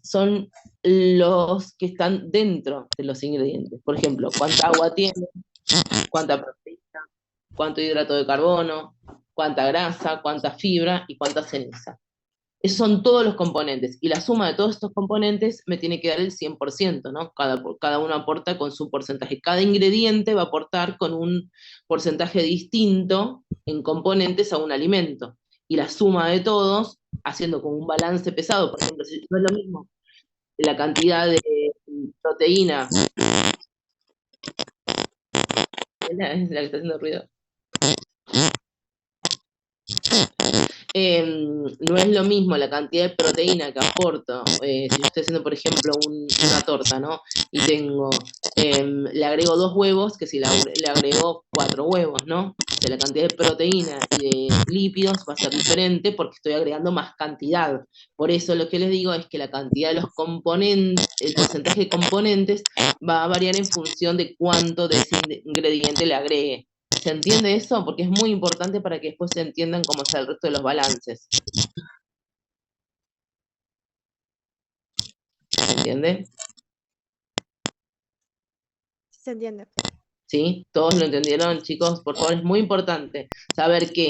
son los que están dentro de los ingredientes. Por ejemplo, cuánta agua tiene, cuánta proteína, cuánto hidrato de carbono, cuánta grasa, cuánta fibra y cuánta ceniza. Esos son todos los componentes, y la suma de todos estos componentes me tiene que dar el 100%, ¿no? Cada uno aporta con su porcentaje. Cada ingrediente va a aportar con un porcentaje distinto en componentes a un alimento. Y la suma de todos, haciendo como un balance pesado, por ejemplo, si no es lo mismo la cantidad de proteína, es la que está haciendo ruido. No es lo mismo la cantidad de proteína que aporto, si yo estoy haciendo, por ejemplo, una torta, ¿no? Y le agrego 2 huevos, que si le agrego 4 huevos, ¿no? O sea, la cantidad de proteína y de lípidos va a ser diferente porque estoy agregando más cantidad. Por eso lo que les digo es que la cantidad de los componentes, el porcentaje de componentes va a variar en función de cuánto de ese ingrediente le agregue. ¿Se entiende eso? Porque es muy importante para que después se entiendan cómo está el resto de los balances. ¿Se entiende? Se entiende. ¿Sí? ¿Todos lo entendieron, chicos? Por favor, es muy importante saber que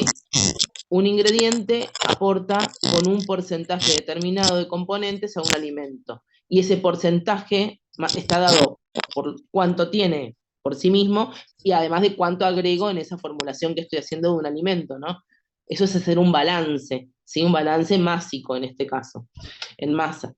un ingrediente aporta con un porcentaje determinado de componentes a un alimento. Y ese porcentaje está dado por cuánto tiene por sí mismo y además de cuánto agrego en esa formulación que estoy haciendo de un alimento, ¿no? Eso es hacer un balance, ¿sí? Un balance másico en este caso, en masa.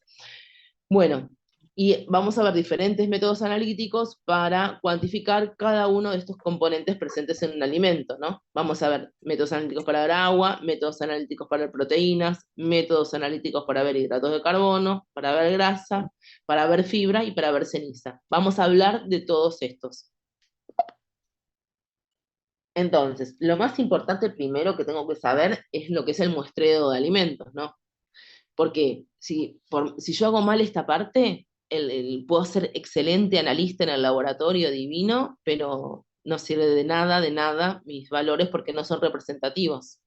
Bueno, y vamos a ver diferentes métodos analíticos para cuantificar cada uno de estos componentes presentes en un alimento, ¿no? Vamos a ver métodos analíticos para ver agua, métodos analíticos para ver proteínas, métodos analíticos para ver hidratos de carbono, para ver grasa, para ver fibra y para ver ceniza. Vamos a hablar de todos estos. Entonces, lo más importante primero que tengo que saber es lo que es el muestreo de alimentos, ¿no? Porque si yo hago mal esta parte, puedo ser excelente analista en el laboratorio divino, pero no sirve de nada mis valores porque no son representativos.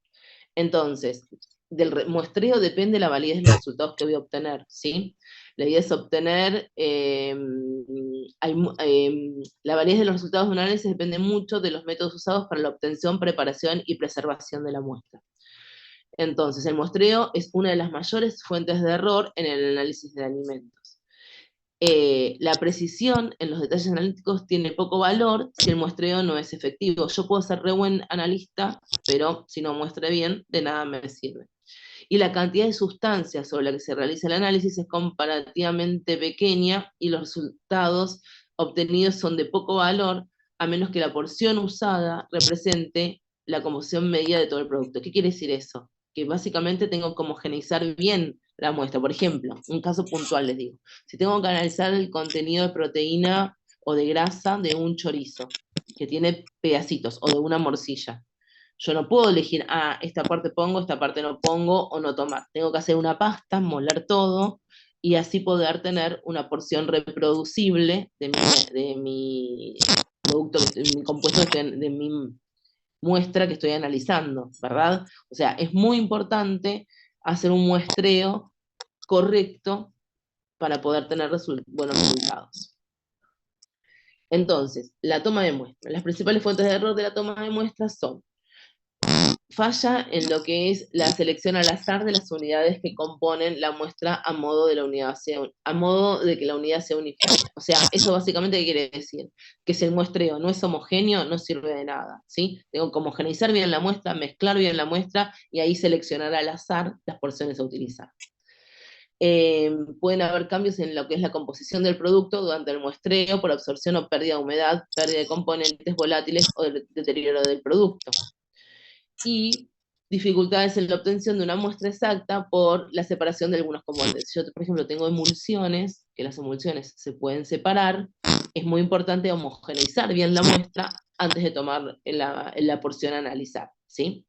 Entonces, del muestreo depende la validez de los resultados que voy a obtener, ¿sí? La idea es obtener, la validez de los resultados de un análisis depende mucho de los métodos usados para la obtención, preparación y preservación de la muestra. Entonces, el muestreo es una de las mayores fuentes de error en el análisis de alimentos. La precisión en los detalles analíticos tiene poco valor si el muestreo no es efectivo. Yo puedo ser re buen analista, pero si no muestre bien, de nada me sirve. Y la cantidad de sustancias sobre la que se realiza el análisis es comparativamente pequeña y los resultados obtenidos son de poco valor, a menos que la porción usada represente la composición media de todo el producto. ¿Qué quiere decir eso? Que básicamente tengo que homogeneizar bien la muestra. Por ejemplo, un caso puntual les digo, si tengo que analizar el contenido de proteína o de grasa de un chorizo, que tiene pedacitos, o de una morcilla, yo no puedo elegir, esta parte pongo, esta parte no pongo, o no tomar. Tengo que hacer una pasta, moler todo, y así poder tener una porción reproducible de mi producto, de mi compuesto, de mi muestra que estoy analizando, ¿verdad? O sea, es muy importante hacer un muestreo correcto para poder tener buenos resultados. Entonces, la toma de muestras. Las principales fuentes de error de la toma de muestras son: falla en lo que es la selección al azar de las unidades que componen la muestra a modo de que la unidad sea uniforme. O sea, eso básicamente, ¿qué quiere decir? Que si el muestreo no es homogéneo, no sirve de nada, ¿sí? Tengo que homogeneizar bien la muestra, mezclar bien la muestra y ahí seleccionar al azar las porciones a utilizar. Pueden haber cambios en lo que es la composición del producto durante el muestreo por absorción o pérdida de humedad, pérdida de componentes volátiles o deterioro del producto. Y dificultades en la obtención de una muestra exacta por la separación de algunos componentes. Yo, por ejemplo, tengo emulsiones, que las emulsiones se pueden separar, es muy importante homogeneizar bien la muestra antes de tomar la porción a analizar, ¿sí?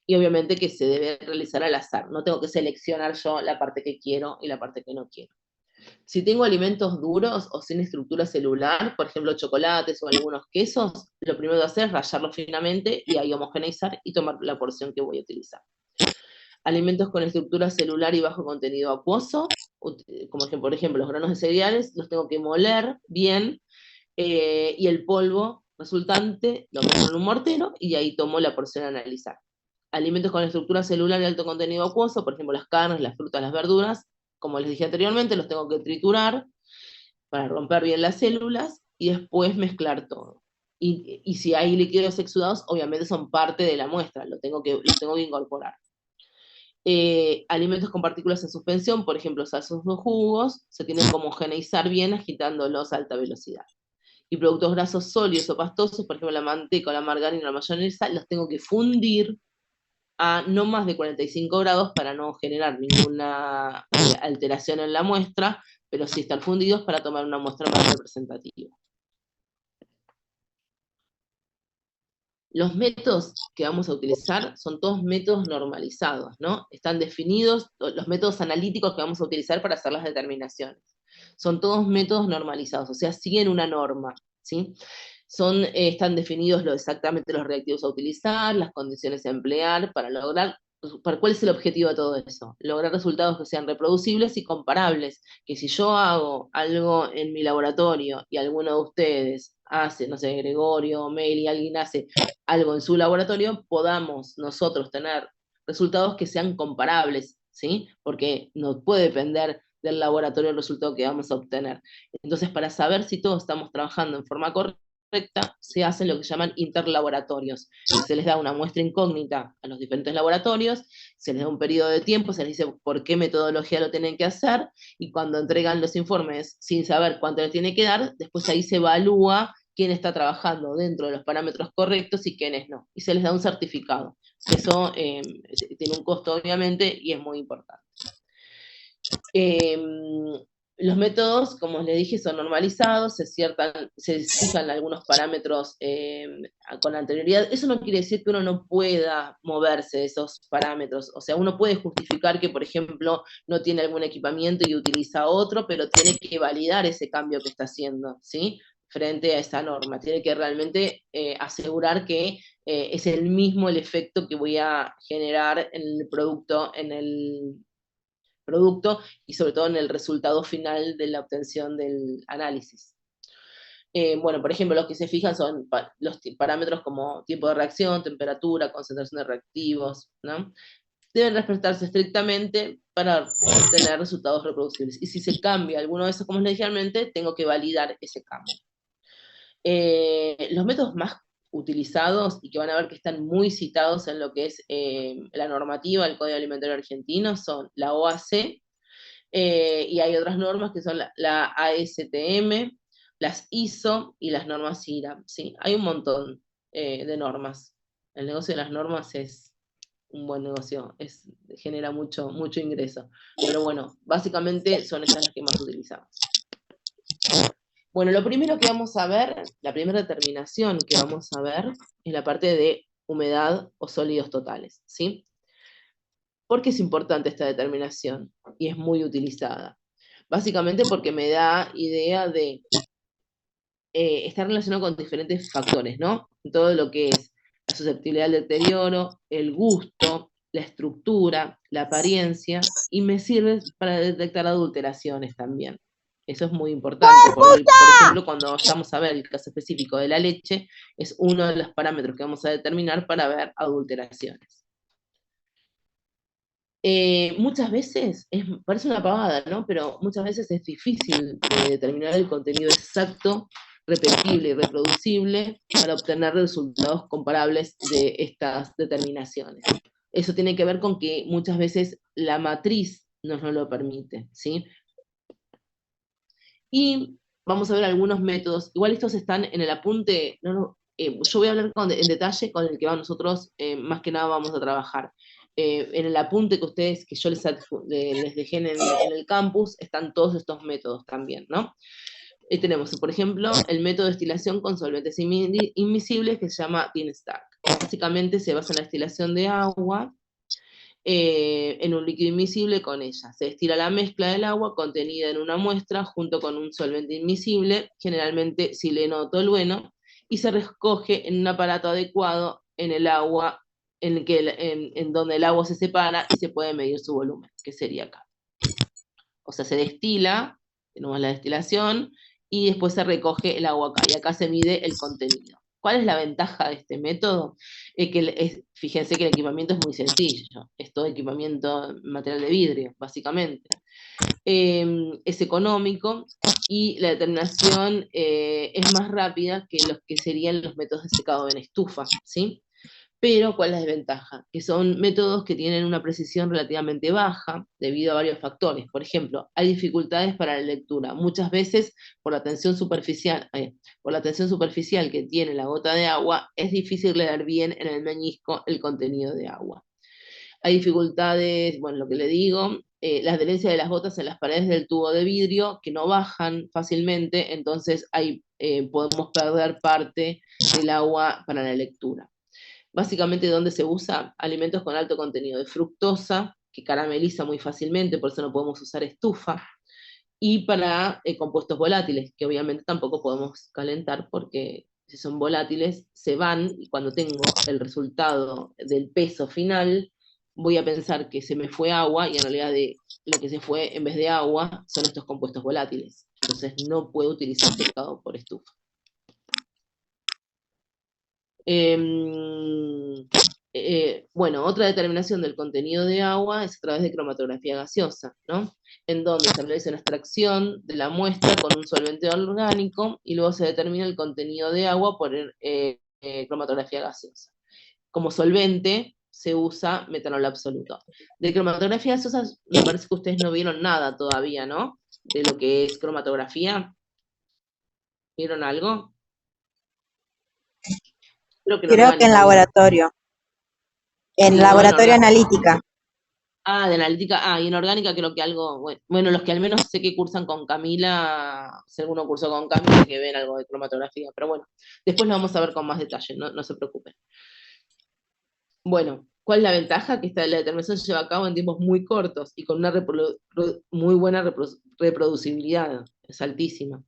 Y obviamente que se debe realizar al azar, no tengo que seleccionar yo la parte que quiero y la parte que no quiero. Si tengo alimentos duros o sin estructura celular, por ejemplo chocolates o algunos quesos, lo primero que hacer es rallarlos finamente y ahí homogeneizar y tomar la porción que voy a utilizar. Alimentos con estructura celular y bajo contenido acuoso, como por ejemplo los granos de cereales, los tengo que moler bien, y el polvo resultante lo meto en un mortero y ahí tomo la porción a analizar. Alimentos con estructura celular y alto contenido acuoso, por ejemplo las carnes, las frutas, las verduras, como les dije anteriormente, los tengo que triturar para romper bien las células y después mezclar todo. Y si hay líquidos exudados, obviamente son parte de la muestra, los tengo que incorporar. Alimentos con partículas en suspensión, por ejemplo, salsas o jugos, se tienen que homogeneizar bien agitándolos a alta velocidad. Y productos grasos sólidos o pastosos, por ejemplo, la manteca, la margarina, la mayonesa, los tengo que fundir a no más de 45 grados para no generar ninguna alteración en la muestra, pero sí estar fundidos para tomar una muestra más representativa. Los métodos que vamos a utilizar son todos métodos normalizados, ¿no? Están definidos los métodos analíticos que vamos a utilizar para hacer las determinaciones. Son todos métodos normalizados, o sea, siguen una norma, ¿sí? Están definidos exactamente los reactivos a utilizar, las condiciones a emplear para lograr. ¿Cuál es el objetivo de todo eso? Lograr resultados que sean reproducibles y comparables, que si yo hago algo en mi laboratorio y alguno de ustedes hace, no sé, Gregorio, Meli, alguien hace algo en su laboratorio, podamos nosotros tener resultados que sean comparables, ¿sí? Porque no puede depender del laboratorio el resultado que vamos a obtener. Entonces, para saber si todos estamos trabajando en forma correcta, se hacen lo que llaman interlaboratorios. Se les da una muestra incógnita a los diferentes laboratorios, se les da un periodo de tiempo, se les dice por qué metodología lo tienen que hacer, y cuando entregan los informes sin saber cuánto les tiene que dar, después ahí se evalúa quién está trabajando dentro de los parámetros correctos y quiénes no. Y se les da un certificado. Eso tiene un costo, obviamente, y es muy importante. Los métodos, como les dije, son normalizados, se fijan algunos parámetros con anterioridad. Eso no quiere decir que uno no pueda moverse de esos parámetros. O sea, uno puede justificar que, por ejemplo, no tiene algún equipamiento y utiliza otro, pero tiene que validar ese cambio que está haciendo, ¿sí? Frente a esa norma. Tiene que realmente asegurar que es el mismo el efecto que voy a generar en el producto, y sobre todo en el resultado final de la obtención del análisis. Bueno, por ejemplo, los que se fijan son los parámetros como tiempo de reacción, temperatura, concentración de reactivos, ¿no? Deben respetarse estrictamente para obtener resultados reproducibles. Y si se cambia alguno de esos, como les dije anteriormente, tengo que validar ese cambio. Los métodos más utilizados y que van a ver que están muy citados en lo que es la normativa del Código Alimentario Argentino son la OAC, y hay otras normas que son la ASTM, las ISO y las normas IRA, ¿sí? Hay un montón de normas. El negocio de las normas es un buen negocio, genera mucho, mucho ingreso. Pero bueno, básicamente son estas las que más utilizamos. Bueno, lo primero que vamos a ver, la primera determinación que vamos a ver, es la parte de humedad o sólidos totales, ¿sí? ¿Por qué es importante esta determinación? Y es muy utilizada. Básicamente porque me da idea de estar relacionado con diferentes factores, ¿no? Todo lo que es la susceptibilidad al deterioro, el gusto, la estructura, la apariencia, y me sirve para detectar adulteraciones también. Eso es muy importante. Por ejemplo, cuando vayamos a ver el caso específico de la leche, es uno de los parámetros que vamos a determinar para ver adulteraciones. Muchas veces, parece una pavada, ¿no? Pero muchas veces es difícil determinar el contenido exacto, repetible y reproducible para obtener resultados comparables de estas determinaciones. Eso tiene que ver con que muchas veces la matriz nos no lo permite, ¿sí? Y vamos a ver algunos métodos, igual estos están en el apunte, yo voy a hablar en detalle con el que nosotros más que nada vamos a trabajar. En el apunte que yo les dejé en el campus, están todos estos métodos también, ¿no? Tenemos, por ejemplo, el método de destilación con solventes invisibles que se llama Dean Stark. Básicamente se basa en la destilación de agua en un líquido invisible con ella. Se destila la mezcla del agua contenida en una muestra junto con un solvente invisible, generalmente sileno o tolueno, y se recoge en un aparato adecuado en el agua en donde el agua se separa y se puede medir su volumen, que sería acá. O sea, se destila, tenemos la destilación, y después se recoge el agua acá, y acá se mide el contenido. ¿Cuál es la ventaja de este método? Fíjense que el equipamiento es muy sencillo, es todo equipamiento material de vidrio, básicamente. Es económico y la determinación es más rápida que los que serían los métodos de secado en estufa, ¿sí? Pero, ¿cuál es la desventaja? Que son métodos que tienen una precisión relativamente baja debido a varios factores. Por ejemplo, hay dificultades para la lectura. Muchas veces, por la tensión superficial que tiene la gota de agua, es difícil leer bien en el meñisco el contenido de agua. Hay dificultades, bueno, lo que le digo, la adherencia de las gotas en las paredes del tubo de vidrio que no bajan fácilmente, entonces podemos perder parte del agua para la lectura. Básicamente, ¿dónde se usa? Alimentos con alto contenido de fructosa, que carameliza muy fácilmente, por eso no podemos usar estufa, y para compuestos volátiles, que obviamente tampoco podemos calentar porque si son volátiles se van, y cuando tengo el resultado del peso final, voy a pensar que se me fue agua, y en realidad lo que se fue en vez de agua son estos compuestos volátiles. Entonces no puedo utilizar secado por estufa. Bueno, otra determinación del contenido de agua es a través de cromatografía gaseosa, ¿no? En donde se realiza una extracción de la muestra con un solvente orgánico y luego se determina el contenido de agua por cromatografía gaseosa. Como solvente se usa metanol absoluto. De cromatografía gaseosa me parece que ustedes no vieron nada todavía, ¿no? De lo que es cromatografía. ¿Vieron algo? Creo que en Creo que en orgánica vieron. laboratorio, en Sí, ¿no? En laboratorio orgánica. analítica. De analítica, y en orgánica creo que algo, bueno, los que al menos sé que cursan con Camila, si alguno cursó con Camila, que ven algo de cromatografía, pero bueno, después lo vamos a ver con más detalle, no se preocupen. Bueno, ¿cuál es la ventaja? Que la determinación se lleva a cabo en tiempos muy cortos y con una muy buena reproducibilidad, es altísima.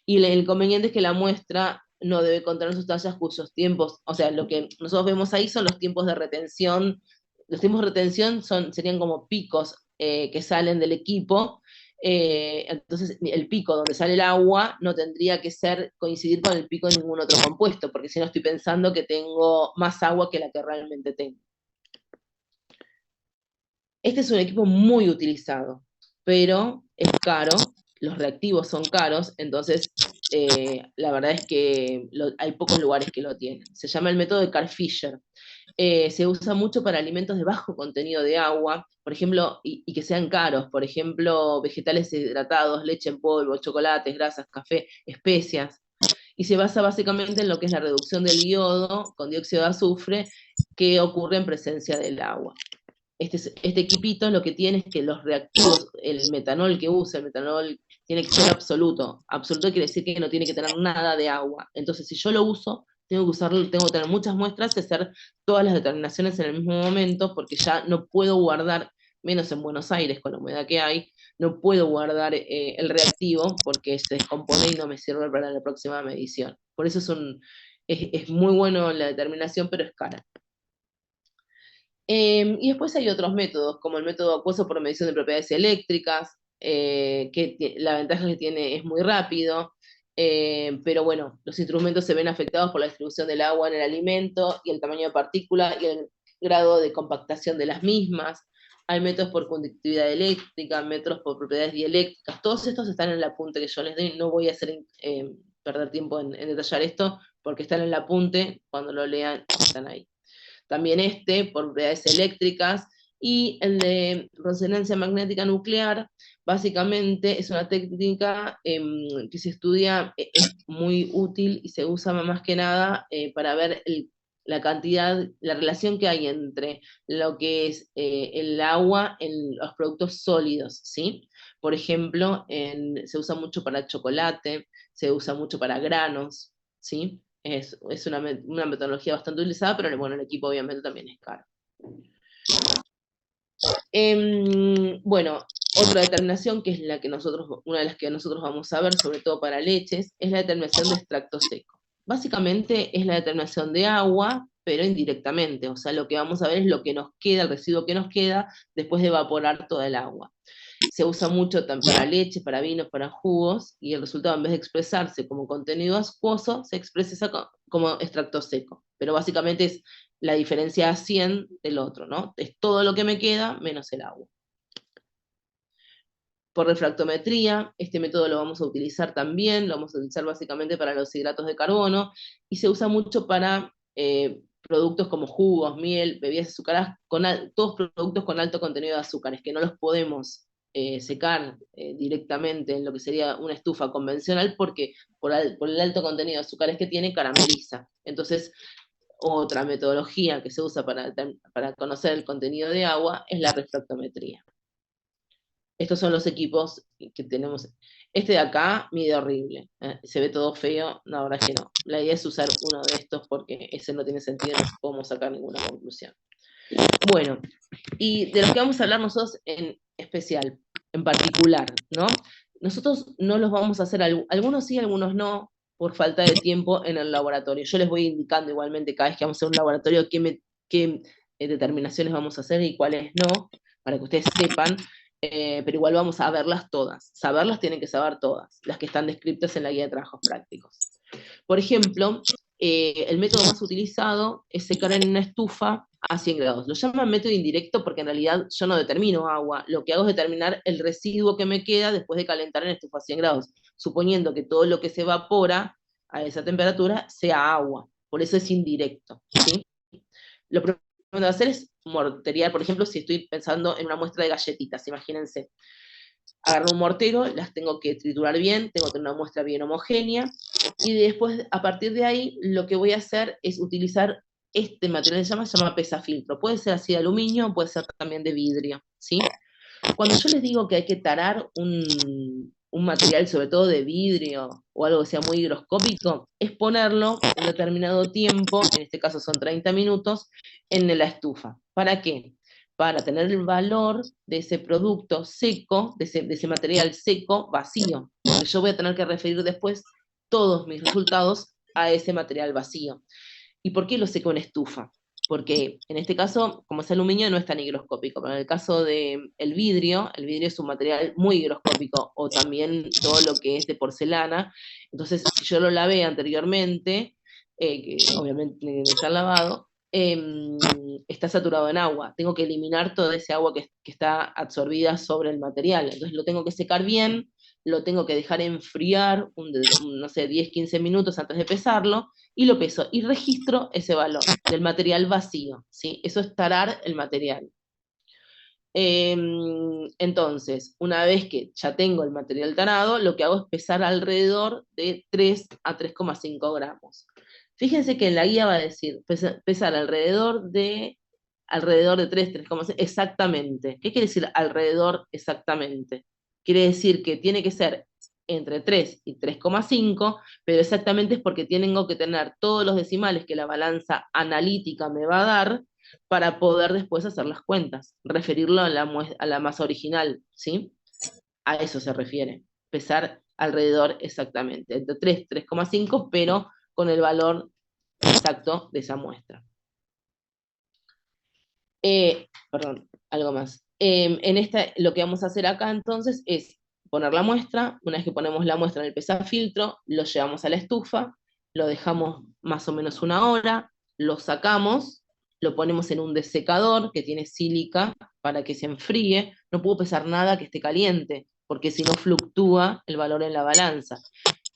Y el inconveniente es que la muestra no debe contener sustancias cuyos tiempos, o sea, lo que nosotros vemos ahí son los tiempos de retención. Los tiempos de retención serían como picos que salen del equipo. Entonces, el pico donde sale el agua no tendría que coincidir con el pico de ningún otro compuesto, porque si no estoy pensando que tengo más agua que la que realmente tengo. Este es un equipo muy utilizado, pero es caro, los reactivos son caros, entonces la verdad es que hay pocos lugares que lo tienen. Se llama el método de Carl-Fisher. Se usa mucho para alimentos de bajo contenido de agua, por ejemplo, y que sean caros, por ejemplo, vegetales hidratados, leche en polvo, chocolates, grasas, café, especias, y se basa básicamente en lo que es la reducción del yodo con dióxido de azufre que ocurre en presencia del agua. Este equipito lo que tiene es que los reactivos, el metanol que usa, el metanol tiene que ser absoluto. Absoluto quiere decir que no tiene que tener nada de agua. Entonces, si yo lo uso, tengo que tener muchas muestras y hacer todas las determinaciones en el mismo momento, porque ya no puedo guardar, menos en Buenos Aires con la humedad que hay, no puedo guardar el reactivo porque se descompone y no me sirve para la próxima medición. Por eso es muy bueno la determinación, pero es cara. Y después hay otros métodos, como el método acuoso por medición de propiedades eléctricas, que la ventaja que tiene es muy rápido, pero bueno, los instrumentos se ven afectados por la distribución del agua en el alimento y el tamaño de partícula y el grado de compactación de las mismas. Hay métodos por conductividad eléctrica, métodos por propiedades dieléctricas, todos estos están en el apunte que yo les doy, no voy a perder tiempo en detallar esto, porque están en el apunte, cuando lo lean están ahí. También por propiedades eléctricas, y el de resonancia magnética nuclear, básicamente es una técnica que se estudia, es muy útil y se usa más que nada para ver la cantidad, la relación que hay entre lo que es el agua en los productos sólidos, ¿sí? Por ejemplo, se usa mucho para chocolate, se usa mucho para granos, ¿sí? Es una metodología bastante utilizada, pero bueno, el equipo obviamente también es caro. Bueno, otra determinación que es una de las que nosotros vamos a ver, sobre todo para leches, es la determinación de extracto seco. Básicamente es la determinación de agua pero indirectamente, o sea, lo que vamos a ver es lo que nos queda, el residuo que nos queda después de evaporar toda el agua. Se usa mucho para leche, para vinos, para jugos, y el resultado, en vez de expresarse como contenido acuoso, se expresa como extracto seco. Pero básicamente es la diferencia a 100 del otro, ¿no? Es todo lo que me queda menos el agua. Por refractometría, este método lo vamos a utilizar también, lo vamos a utilizar básicamente para los hidratos de carbono, y se usa mucho para productos como jugos, miel, bebidas azucaradas, todos productos con alto contenido de azúcares, que no los podemos secar directamente en lo que sería una estufa convencional, porque por el alto contenido de azúcares que tiene, carameliza. Entonces, otra metodología que se usa para conocer el contenido de agua es la refractometría. Estos son los equipos que tenemos. Este de acá mide horrible. Se ve todo feo. No, la verdad es que no. La idea es usar uno de estos porque ese no tiene sentido, no podemos sacar ninguna conclusión. Bueno, y de los que vamos a hablar nosotros en especial, en particular, ¿no? Nosotros no los vamos a hacer, algunos sí, algunos no, por falta de tiempo en el laboratorio. Yo les voy indicando igualmente cada vez que vamos a hacer un laboratorio qué determinaciones vamos a hacer y cuáles no, para que ustedes sepan, pero igual vamos a verlas todas. Saberlas tienen que saber todas, las que están descritas en la guía de trabajos prácticos. Por ejemplo, el método más utilizado es secar en una estufa a 100 grados. Lo llaman método indirecto porque en realidad yo no determino agua, lo que hago es determinar el residuo que me queda después de calentar en estufa a 100 grados, suponiendo que todo lo que se evapora a esa temperatura sea agua. Por eso es indirecto, ¿sí? Lo primero que voy a hacer es morterear, por ejemplo, si estoy pensando en una muestra de galletitas, imagínense. Agarro un mortero, las tengo que triturar bien, tengo que tener una muestra bien homogénea, y después, a partir de ahí, lo que voy a hacer es utilizar este material que se llama pesafiltro. Puede ser así de aluminio, puede ser también de vidrio, ¿sí? Cuando yo les digo que hay que tarar un material, sobre todo de vidrio, o algo que sea muy higroscópico, es ponerlo un determinado tiempo, en este caso son 30 minutos, en la estufa. ¿Para qué? Para tener el valor de ese producto seco, de ese material seco, vacío. Porque yo voy a tener que referir después todos mis resultados a ese material vacío. ¿Y por qué lo seco en estufa? Porque en este caso, como es aluminio, no es tan higroscópico, pero en el caso del vidrio, el vidrio es un material muy higroscópico, o también todo lo que es de porcelana. Entonces, si yo lo lavé anteriormente, que obviamente está lavado, está saturado en agua. Tengo que eliminar toda ese agua que está absorbida sobre el material. Entonces lo tengo que secar bien, lo tengo que dejar enfriar, no sé, 10, 15 minutos antes de pesarlo, y lo peso, y registro ese valor del material vacío, ¿sí? Eso es tarar el material. Entonces, una vez que ya tengo el material tarado, lo que hago es pesar alrededor de 3 a 3,5 gramos. Fíjense que en la guía va a decir pesar alrededor de 3, 3,6, exactamente. ¿Qué quiere decir alrededor exactamente? Quiere decir que tiene que ser entre 3 y 3,5, pero exactamente es porque tengo que tener todos los decimales que la balanza analítica me va a dar para poder después hacer las cuentas, referirlo a la masa original, ¿sí? A eso se refiere, pesar alrededor exactamente, entre 3 y 3,5, pero con el valor exacto de esa muestra. Perdón, algo más. Lo que vamos a hacer acá entonces es poner la muestra. Una vez que ponemos la muestra en el pesafiltro, lo llevamos a la estufa, lo dejamos más o menos una hora, lo sacamos, lo ponemos en un desecador que tiene sílica para que se enfríe. No puedo pesar nada que esté caliente, porque si no fluctúa el valor en la balanza.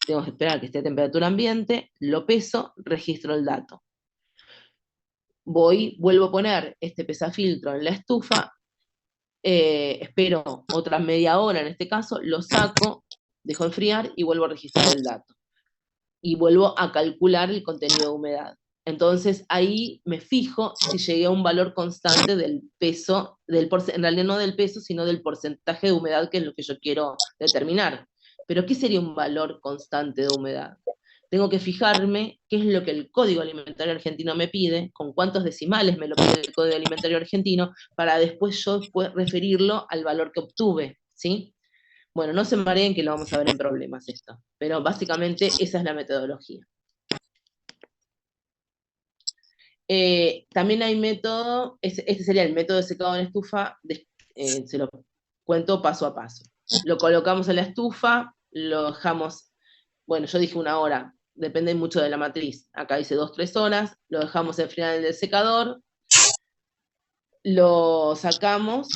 Tengo que esperar que esté a temperatura ambiente, lo peso, registro el dato. Vuelvo a poner este pesafiltro en la estufa, espero otra media hora en este caso, lo saco, dejo enfriar y vuelvo a registrar el dato. Y vuelvo a calcular el contenido de humedad. Entonces ahí me fijo si llegué a un valor constante del peso, en realidad no del peso, sino del porcentaje de humedad, que es lo que yo quiero determinar. Pero ¿qué sería un valor constante de humedad? Tengo que fijarme qué es lo que el Código Alimentario Argentino me pide, con cuántos decimales me lo pide el Código Alimentario Argentino, para después yo referirlo al valor que obtuve, ¿sí? Bueno, no se mareen que lo vamos a ver en problemas esto, pero básicamente esa es la metodología. También hay método, este sería el método de secado en estufa, se lo cuento paso a paso. Lo colocamos en la estufa, lo dejamos, bueno, yo dije 1 hora, depende mucho de la matriz. Acá dice 2-3 horas, lo dejamos enfriar en el secador, lo sacamos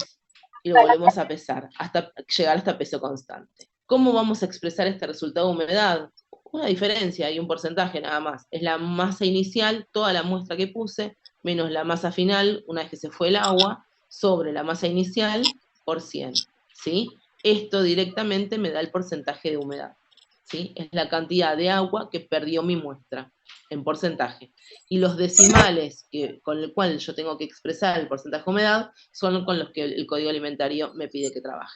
y lo volvemos a pesar, hasta llegar hasta peso constante. ¿Cómo vamos a expresar este resultado de humedad? Una diferencia y un porcentaje nada más. Es la masa inicial, toda la muestra que puse, menos la masa final, una vez que se fue el agua, sobre la masa inicial por 100. ¿Sí? Esto directamente me da el porcentaje de humedad. ¿Sí? Es la cantidad de agua que perdió mi muestra en porcentaje. Y los decimales con el cual yo tengo que expresar el porcentaje de humedad son con los que el código alimentario me pide que trabaje.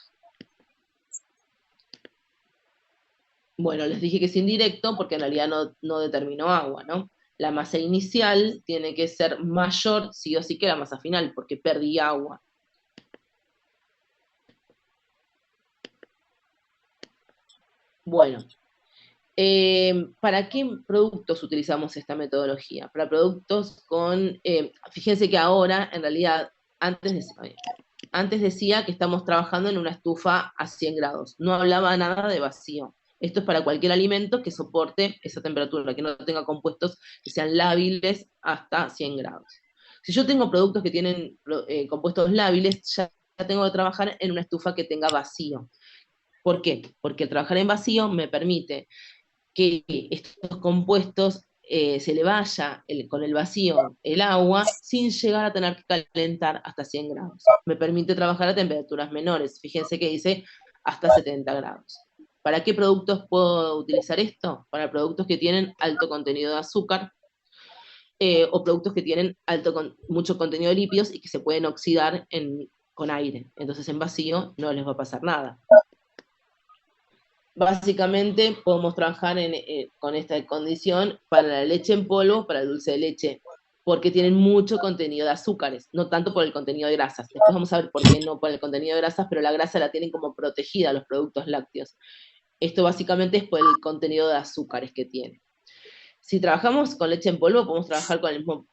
Bueno, les dije que es indirecto porque en realidad no determinó agua, ¿no? La masa inicial tiene que ser mayor sí o sí que la masa final, porque perdí agua. Bueno, ¿para qué productos utilizamos esta metodología? Para productos con, fíjense que ahora, en realidad, antes decía que estamos trabajando en una estufa a 100 grados, no hablaba nada de vacío. Esto es para cualquier alimento que soporte esa temperatura, que no tenga compuestos que sean lábiles hasta 100 grados. Si yo tengo productos que tienen compuestos lábiles, ya tengo que trabajar en una estufa que tenga vacío. ¿Por qué? Porque el trabajar en vacío me permite que estos compuestos se le vaya con el vacío el agua sin llegar a tener que calentar hasta 100 grados. Me permite trabajar a temperaturas menores. Fíjense que dice hasta 70 grados. ¿Para qué productos puedo utilizar esto? Para productos que tienen alto contenido de azúcar o productos que tienen mucho contenido de lípidos y que se pueden oxidar con aire. Entonces en vacío no les va a pasar nada. Básicamente podemos trabajar con esta condición para la leche en polvo, para el dulce de leche, porque tienen mucho contenido de azúcares, no tanto por el contenido de grasas. Después vamos a ver por qué no por el contenido de grasas, pero la grasa la tienen como protegida los productos lácteos. Esto básicamente es por el contenido de azúcares que tiene. Si trabajamos con leche en polvo, podemos trabajar con el mismo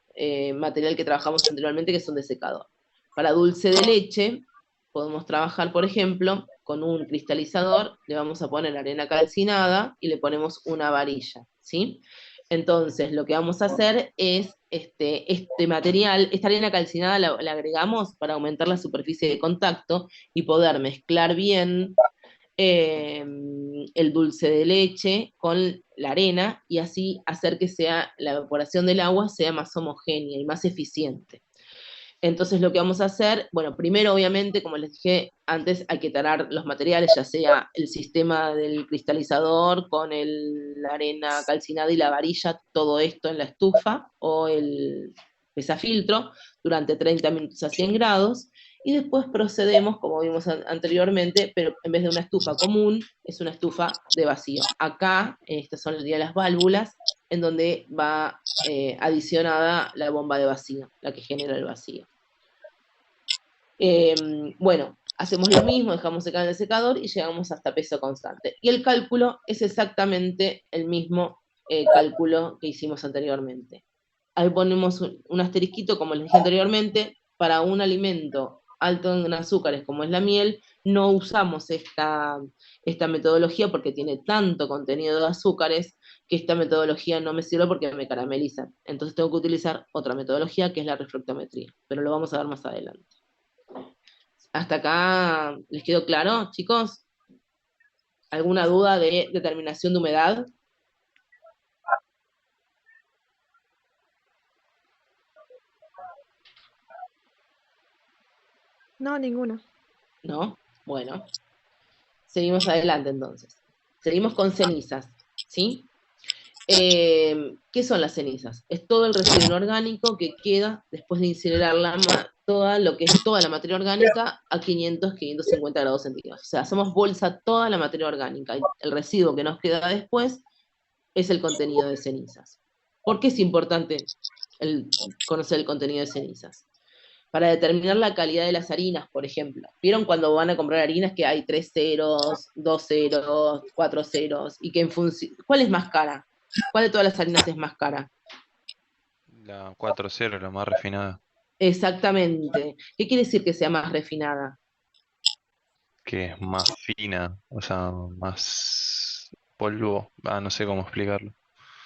material que trabajamos anteriormente, que es un desecador. Para dulce de leche, podemos trabajar, por ejemplo, con un cristalizador, le vamos a poner arena calcinada y le ponemos una varilla, ¿sí? Entonces, lo que vamos a hacer es este material, esta arena calcinada la agregamos para aumentar la superficie de contacto y poder mezclar bien el dulce de leche con la arena y así hacer que la evaporación del agua sea más homogénea y más eficiente. Entonces lo que vamos a hacer, bueno, primero obviamente, como les dije antes, hay que tarar los materiales, ya sea el sistema del cristalizador con la arena calcinada y la varilla, todo esto en la estufa, o el pesafiltro, durante 30 minutos a 100 grados, y después procedemos, como vimos anteriormente, pero en vez de una estufa común, es una estufa de vacío. Acá, estas son las válvulas, en donde va adicionada la bomba de vacío, la que genera el vacío. Bueno, hacemos lo mismo, dejamos secar en el secador y llegamos hasta peso constante. Y el cálculo es exactamente el mismo cálculo que hicimos anteriormente. Ahí ponemos un asterisquito, como les dije anteriormente, para un alimento alto en azúcares como es la miel, no usamos esta metodología porque tiene tanto contenido de azúcares que esta metodología no me sirve porque me carameliza. Entonces tengo que utilizar otra metodología que es la refractometría, pero lo vamos a ver más adelante. ¿Hasta acá les quedó claro, chicos? ¿Alguna duda de determinación de humedad? No, ninguno. ¿No? Bueno. Seguimos adelante entonces. Seguimos con cenizas, ¿sí? ¿Qué son las cenizas? Es todo el residuo orgánico que queda después de incinerar toda la materia orgánica a 500, 550 grados centígrados. O sea, hacemos bolsa toda la materia orgánica y el residuo que nos queda después es el contenido de cenizas. ¿Por qué es importante conocer el contenido de cenizas? Para determinar la calidad de las harinas, por ejemplo. ¿Vieron cuando van a comprar harinas que hay 3 ceros, 2 ceros, 4 ceros? Y que ¿cuál es más cara? ¿Cuál de todas las harinas es más cara? La 4.0, la más refinada, Exactamente. ¿Qué quiere decir que sea más refinada? que es más fina, o sea, más polvo. Ah, no sé cómo explicarlo.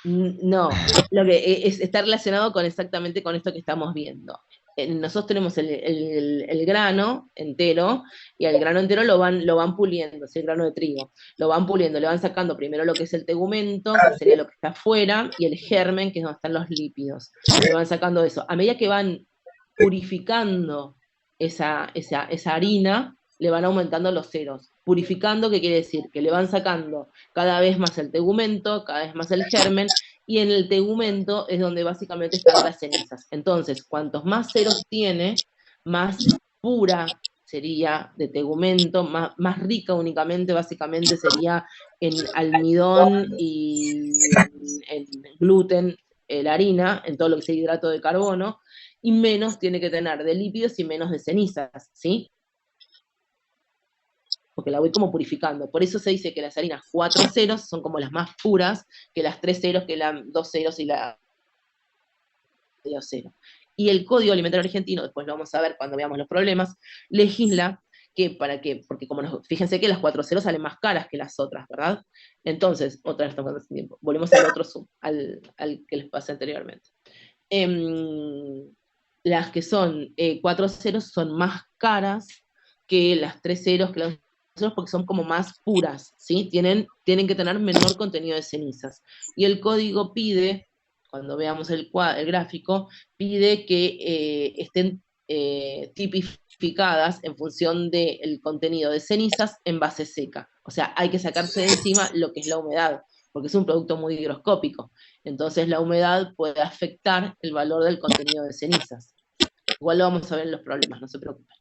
No, lo que está relacionado con exactamente con esto que estamos viendo. Nosotros tenemos el grano entero, y al grano entero lo van puliendo, es el grano de trigo. Lo van puliendo, le van sacando primero lo que es el tegumento, que sería lo que está afuera, y el germen, que es donde están los lípidos. Le van sacando eso. A medida que van purificando esa harina, le van aumentando los ceros. Purificando, ¿qué quiere decir? Que le van sacando cada vez más el tegumento, cada vez más el germen, y en el tegumento es donde básicamente están las cenizas. Entonces, cuantos más ceros tiene, más pura sería de tegumento, más rica únicamente básicamente sería en almidón y en gluten, la harina, en todo lo que sea hidrato de carbono, y menos tiene que tener de lípidos y menos de cenizas, ¿sí? Porque la voy como purificando. Por eso se dice que las harinas 4 ceros son como las más puras, que las 3 ceros, que las 2 ceros y la 2 cero. Y el Código Alimentario Argentino, después lo vamos a ver cuando veamos los problemas, legisla que para que, porque como fíjense que las 4 ceros salen más caras que las otras, ¿verdad? Entonces, otra vez estamos hace tiempo. Volvemos al otro zoom, al que les pasé anteriormente. Las que son 4 ceros son más caras que las 3 ceros, que las 2 ceros, porque son como más puras, ¿sí? Tienen que tener menor contenido de cenizas. Y el código pide, cuando veamos el gráfico, pide que estén tipificadas en función del contenido de cenizas en base seca. O sea, hay que sacarse de encima lo que es la humedad, porque es un producto muy higroscópico. Entonces la humedad puede afectar el valor del contenido de cenizas. Igual lo vamos a ver en los problemas, no se preocupen.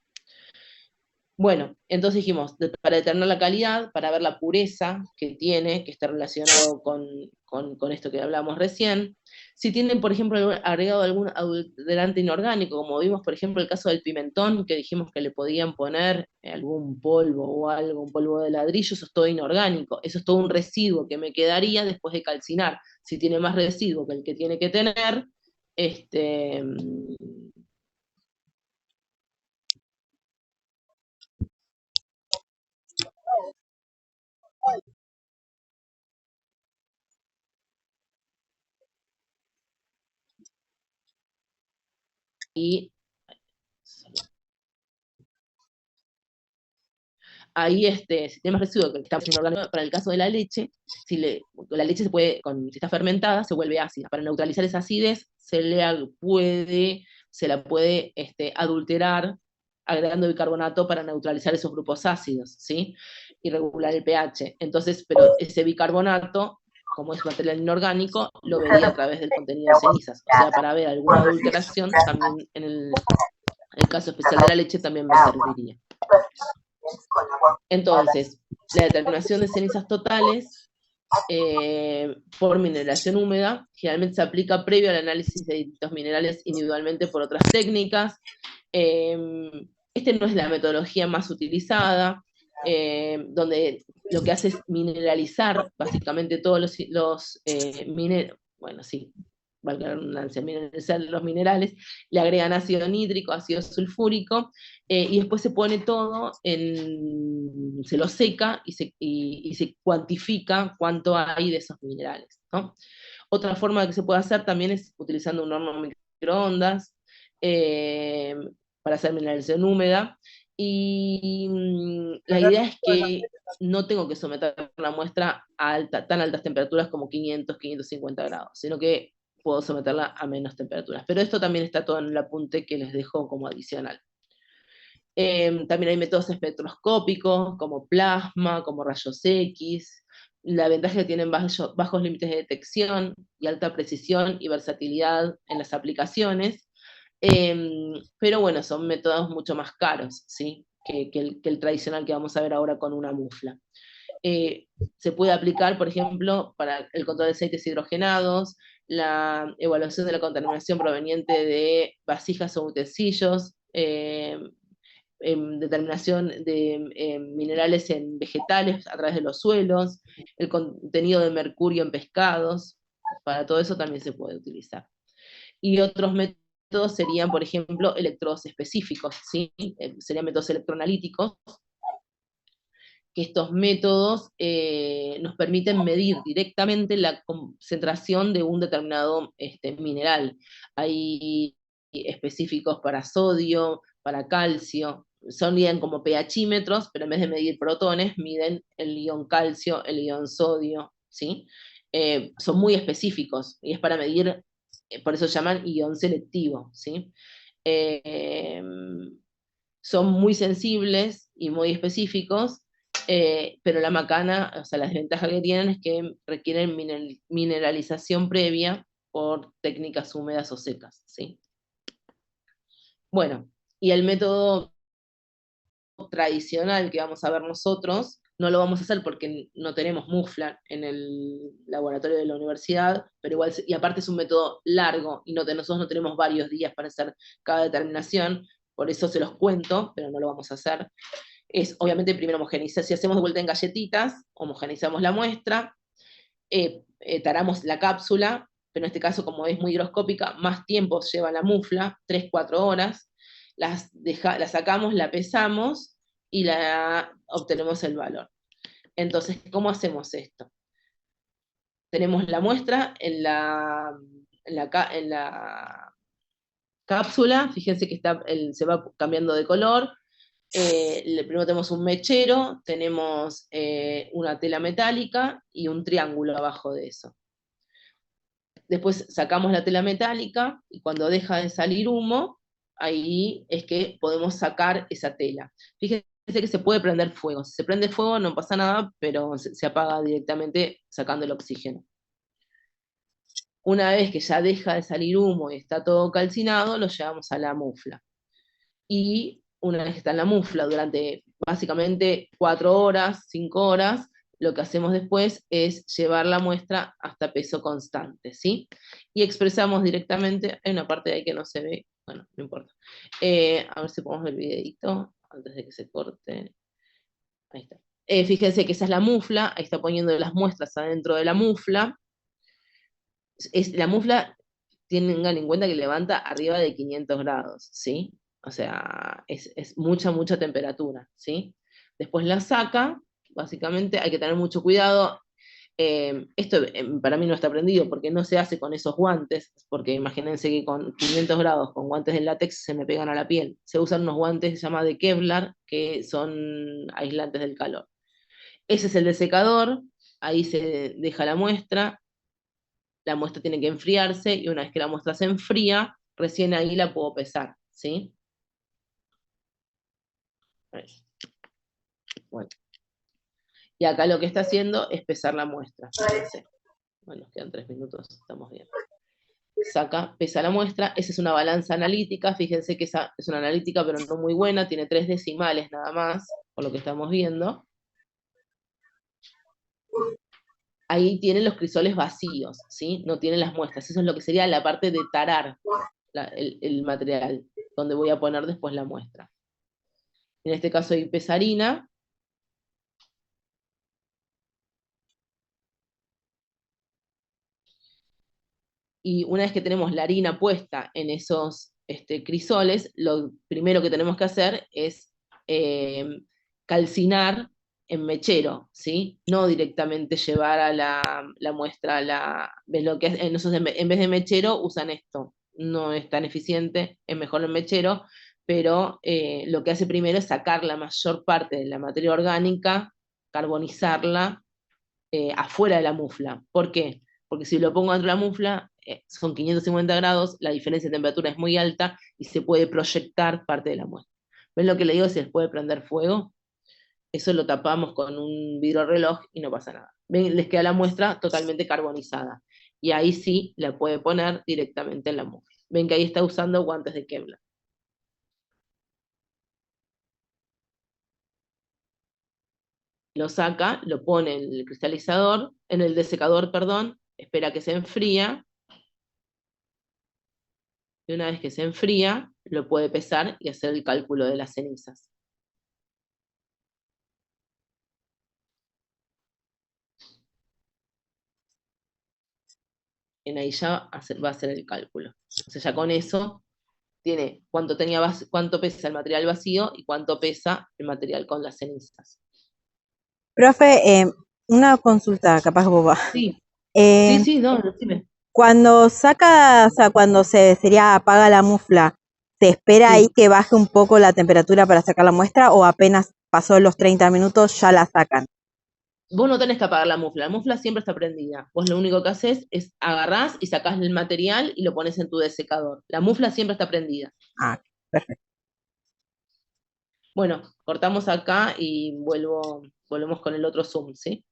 Bueno, entonces dijimos, para determinar la calidad, para ver la pureza que tiene, que está relacionado con esto que hablamos recién, si tienen, por ejemplo, agregado algún adulterante inorgánico, como vimos, por ejemplo, el caso del pimentón, que dijimos que le podían poner algún polvo o algo, un polvo de ladrillo, eso es todo inorgánico, eso es todo un residuo que me quedaría después de calcinar. Si tiene más residuo que el que tiene que tener, este, y ahí si tiene más residuo que está sin orgánico, para el caso de la leche, la leche si está fermentada, se vuelve ácida. Para neutralizar esa acidez, se la puede adulterar agregando bicarbonato para neutralizar esos grupos ácidos, ¿sí? Y regular el pH. Entonces, pero ese bicarbonato, como es material inorgánico, lo vería a través del contenido de cenizas. O sea, para ver alguna adulteración, también en el caso especial de la leche también me serviría. Entonces, la determinación de cenizas totales por mineralización húmeda generalmente se aplica previo al análisis de distintos minerales individualmente por otras técnicas. No es la metodología más utilizada, donde lo que hace es mineralizar básicamente todos los minerales, bueno, sí, valga la redundancia, mineralizar los minerales, le agregan ácido nítrico, ácido sulfúrico, y después se pone todo se lo seca y se cuantifica cuánto hay de esos minerales, ¿no? Otra forma que se puede hacer también es utilizando un horno microondas, eh, para hacer mineralización húmeda, y la idea es que no tengo que someter la muestra a tan altas temperaturas como 500, 550 grados, sino que puedo someterla a menos temperaturas. Pero esto también está todo en el apunte que les dejo como adicional. También hay métodos espectroscópicos como plasma, como rayos X. La ventaja es que tienen bajos límites de detección y alta precisión y versatilidad en las aplicaciones. Pero bueno, son métodos mucho más caros, ¿sí? Que el tradicional que vamos a ver ahora con una mufla. Se puede aplicar, por ejemplo, para el control de aceites hidrogenados, la evaluación de la contaminación proveniente de vasijas o utensilios, determinación de minerales en vegetales a través de los suelos, el contenido de mercurio en pescados, para todo eso también se puede utilizar. Y otros métodos serían, por ejemplo, electrodos específicos, ¿sí? Serían métodos electroanalíticos, que estos métodos nos permiten medir directamente la concentración de un determinado mineral. Hay específicos para sodio, para calcio, son miden como pHímetros, pero en vez de medir protones, miden el ion calcio, el ion sodio, ¿sí? Son muy específicos, y es para medir, por eso se llaman ion selectivo, ¿sí? Eh, Son muy sensibles y muy específicos, pero la macana, o sea, la desventaja que tienen es que requieren mineralización previa por técnicas húmedas o secas, ¿sí? Bueno, y el método tradicional que vamos a ver nosotros, no lo vamos a hacer porque no tenemos mufla en el laboratorio de la universidad, pero igual, y aparte es un método largo, y nosotros no tenemos varios días para hacer cada determinación, por eso se los cuento, pero no lo vamos a hacer. Es obviamente primero homogeneizar, si hacemos de vuelta en galletitas, homogeneizamos la muestra, taramos la cápsula, pero en este caso como es muy higroscópica, más tiempo lleva la mufla, 3-4 horas, la sacamos, la pesamos y obtenemos el valor. Entonces, ¿cómo hacemos esto? Tenemos la muestra en la cápsula, fíjense que se va cambiando de color. Primero tenemos un mechero, tenemos una tela metálica y un triángulo abajo de eso. Después sacamos la tela metálica y cuando deja de salir humo, ahí es que podemos sacar esa tela. Fíjense que se puede prender fuego. Si se prende fuego no pasa nada, pero se apaga directamente sacando el oxígeno. Una vez que ya deja de salir humo y está todo calcinado, lo llevamos a la mufla. Y una vez que está en la mufla durante básicamente 4 horas, 5 horas, lo que hacemos después es llevar la muestra hasta peso constante, ¿sí? Y expresamos directamente, hay una parte de ahí que no se ve, bueno, no importa. A ver si podemos ver el videito antes de que se corte. Ahí está. Fíjense que esa es la mufla, ahí está poniendo las muestras adentro de la mufla. La mufla, tengan en cuenta que levanta arriba de 500 grados, ¿sí? O sea, es mucha, mucha temperatura, ¿sí? Después la saca, básicamente hay que tener mucho cuidado. Esto para mí no está prendido porque no se hace con esos guantes, porque imagínense que con 500 grados, con guantes de látex, se me pegan a la piel. Se usan unos guantes llamados de Kevlar, que son aislantes del calor. Ese es el desecador, ahí se deja la muestra tiene que enfriarse, y una vez que la muestra se enfría, recién ahí la puedo pesar, ¿sí? Bueno. Y acá lo que está haciendo es pesar la muestra. Fíjense. Bueno, nos quedan 3 minutos, estamos bien. Saca, pesa la muestra, esa es una balanza analítica, fíjense que esa es una analítica pero no muy buena, tiene 3 decimales nada más, por lo que estamos viendo. Ahí tienen los crisoles vacíos, ¿sí? No tienen las muestras, eso es lo que sería la parte de tarar el material, donde voy a poner después la muestra. En este caso hay pesarina. Y una vez que tenemos la harina puesta en esos crisoles, lo primero que tenemos que hacer es calcinar en mechero, ¿sí? No directamente llevar a la muestra a ¿ves lo que es? En vez de mechero usan esto. No es tan eficiente, es mejor el mechero, pero lo que hace primero es sacar la mayor parte de la materia orgánica, carbonizarla afuera de la mufla. ¿Por qué? Porque si lo pongo dentro de la mufla, son 550 grados, la diferencia de temperatura es muy alta y se puede proyectar parte de la muestra. ¿Ven lo que le digo? Se les puede prender fuego. Eso lo tapamos con un vidrio reloj y no pasa nada. ¿Ven? Les queda la muestra totalmente carbonizada. Y ahí sí la puede poner directamente en la mufla. Ven que ahí está usando guantes de Kevlar. Lo saca, lo pone en el cristalizador, en el desecador, perdón, espera que se enfría, y una vez que se enfría, lo puede pesar y hacer el cálculo de las cenizas. ahí ya va a hacer el cálculo. O sea, ya con eso tiene cuánto pesa el material vacío y cuánto pesa el material con las cenizas. Profe, una consulta, capaz boba. Sí, Eh, sí, no, decime. cuando saca, o sea, cuando sería apaga la mufla, ¿se espera ahí Sí. que baje un poco la temperatura para sacar la muestra o apenas pasó los 30 minutos ya la sacan? Vos no tenés que apagar la mufla siempre está prendida. Vos lo único que haces es agarrás y sacás el material y lo pones en tu desecador. La mufla siempre está prendida. Ah, perfecto. Bueno, cortamos acá y volvemos con el otro zoom, ¿sí?